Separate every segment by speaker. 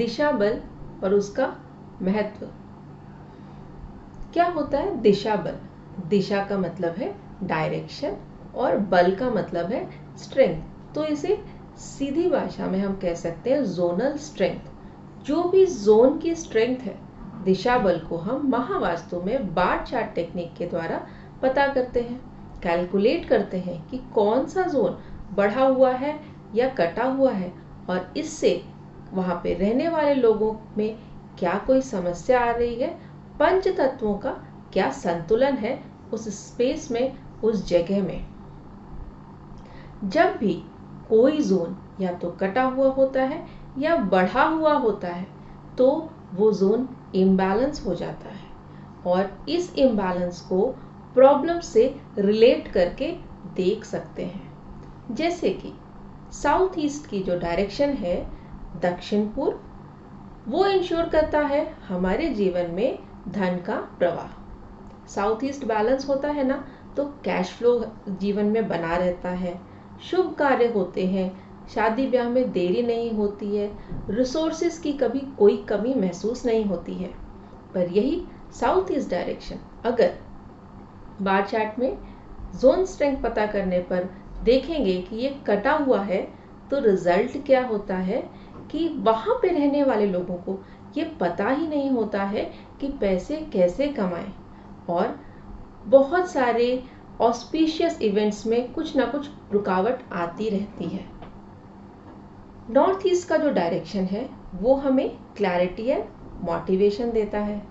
Speaker 1: दिशा बल और उसका महत्व। क्या होता है दिशा बल? दिशा का मतलब है डायरेक्शन और बल का मतलब है स्ट्रेंथ। तो इसे सीधी भाषा में हम कह सकते हैं जोनल स्ट्रेंथ। जो भी जोन की स्ट्रेंथ है, दिशा बल को हम महावास्तु में बार चार्ट टेक्निक के द्वारा पता करते हैं, कैलकुलेट करते हैं कि कौन सा जोन बढ़ा हुआ है या कटा हुआ है, और इससे वहाँ पे रहने वाले लोगों में क्या कोई समस्या आ रही है, पंच तत्वों का क्या संतुलन है उस स्पेस में, उस जगह में। जब भी कोई जोन या तो कटा हुआ होता है या बढ़ा हुआ होता है तो वो जोन इम्बैलेंस हो जाता है, और इस इम्बैलेंस को प्रॉब्लम से रिलेट करके देख सकते हैं। जैसे कि साउथ ईस्ट की जो डायरेक्शन है, दक्षिण पूर्व, वो इंश्योर करता है हमारे जीवन में धन का प्रवाह। साउथ ईस्ट बैलेंस होता है ना, तो कैश फ्लो जीवन में बना रहता है, शुभ कार्य होते हैं, शादी ब्याह में देरी नहीं होती है, रिसोर्सेज की कभी कोई कमी महसूस नहीं होती है। पर यही साउथ ईस्ट डायरेक्शन अगर बार चार्ट में जोन स्ट्रेंथ पता करने पर देखेंगे कि ये कटा हुआ है, तो रिजल्ट क्या होता है कि वहाँ पे रहने वाले लोगों को ये पता ही नहीं होता है कि पैसे कैसे कमाएं, और बहुत सारे ऑस्पिशियस इवेंट्स में कुछ ना कुछ रुकावट आती रहती है। नॉर्थ ईस्ट का जो डायरेक्शन है वो हमें क्लैरिटी एंड मोटिवेशन देता है,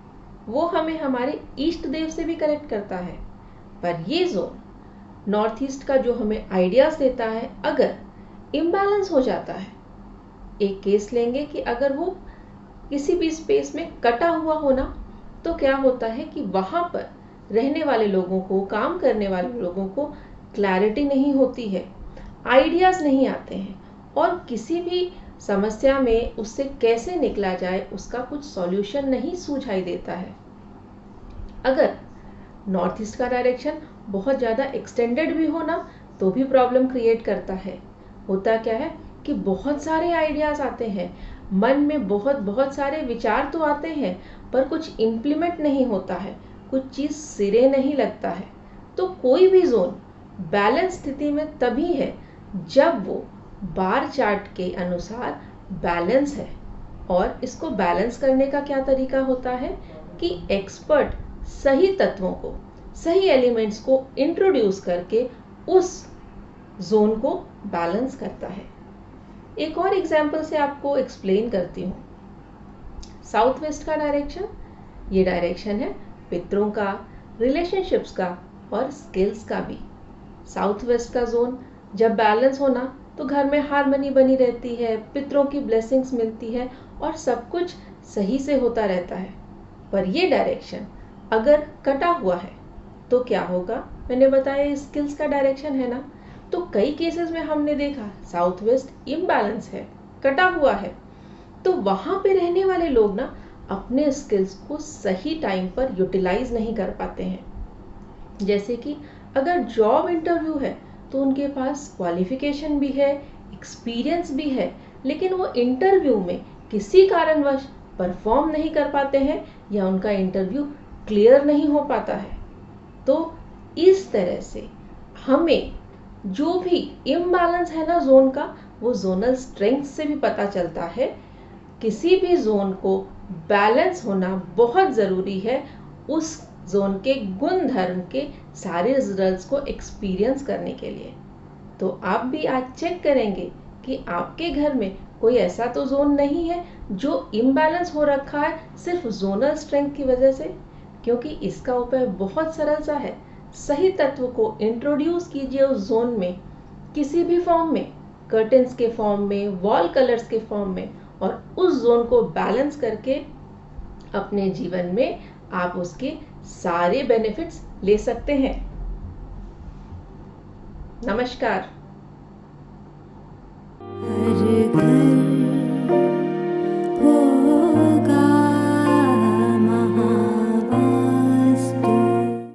Speaker 1: वो हमें हमारे इष्ट देव से भी कनेक्ट करता है। पर ये जोन नॉर्थ ईस्ट का जो हमें आइडियाज देता है, अगर इम्बैलेंस हो जाता है, एक केस लेंगे कि अगर वो किसी भी स्पेस में कटा हुआ हो ना, तो क्या होता है कि वहां पर रहने वाले लोगों को, काम करने वाले लोगों को क्लैरिटी नहीं होती है, आइडियाज नहीं आते हैं, और किसी भी समस्या में उससे कैसे निकला जाए उसका कुछ सॉल्यूशन नहीं सूझाई देता है। अगर नॉर्थ ईस्ट का डायरेक्शन बहुत ज़्यादा एक्सटेंडेड भी हो ना, तो भी प्रॉब्लम क्रिएट करता है। होता क्या है कि बहुत सारे आइडियाज आते हैं, मन में बहुत सारे विचार तो आते हैं, पर कुछ इम्प्लीमेंट नहीं होता है, कुछ चीज़ सिरे नहीं लगता है। तो कोई भी जोन बैलेंस स्थिति में तभी है जब वो बार चार्ट के अनुसार बैलेंस है। और इसको बैलेंस करने का क्या तरीका होता है कि एक्सपर्ट सही तत्वों को, सही एलिमेंट्स को इंट्रोड्यूस करके उस जोन को बैलेंस करता है। एक और एग्जांपल से आपको एक्सप्लेन करती हूँ। साउथ वेस्ट का डायरेक्शन, ये डायरेक्शन है पितरों का, रिलेशनशिप्स का और स्किल्स का भी। साउथ वेस्ट का जोन जब बैलेंस होना तो घर में हार्मनी बनी रहती है, पितरों की ब्लेसिंग्स मिलती है और सब कुछ सही से होता रहता है। पर ये डायरेक्शन अगर कटा हुआ है तो क्या होगा? मैंने बताया स्किल्स का डायरेक्शन है ना, तो कई केसेस में हमने देखा साउथ वेस्ट इम्बैलेंस है, कटा हुआ है, तो वहां पे रहने वाले लोग ना अपने स्किल्स को सही टाइम पर यूटिलाइज नहीं कर पाते हैं। जैसे कि अगर जॉब इंटरव्यू है तो उनके पास क्वालिफिकेशन भी है, एक्सपीरियंस भी है, लेकिन वो इंटरव्यू में किसी कारणवश परफॉर्म नहीं कर पाते हैं या उनका इंटरव्यू क्लियर नहीं हो पाता है। तो इस तरह से हमें जो भी इम्बैलेंस है ना जोन का, वो जोनल स्ट्रेंथ से भी पता चलता है। किसी भी जोन को बैलेंस होना बहुत ज़रूरी है उस जोन के गुण धर्म के सारे रिजल्ट्स को एक्सपीरियंस करने के लिए। तो आप भी आज चेक करेंगे कि आपके घर में कोई ऐसा तो जोन नहीं है जो इम्बैलेंस हो रखा है सिर्फ जोनल स्ट्रेंथ की वजह से, क्योंकि इसका उपाय बहुत सरल सा है। सही तत्व को इंट्रोड्यूस कीजिए उस जोन में, किसी भी फॉर्म में, कर्टेन्स के फॉर्म में, वॉल कलर्स के फॉर्म में, और उस जोन को बैलेंस करके अपने जीवन में आप उसके सारे बेनिफिट्स ले सकते हैं। नमस्कार।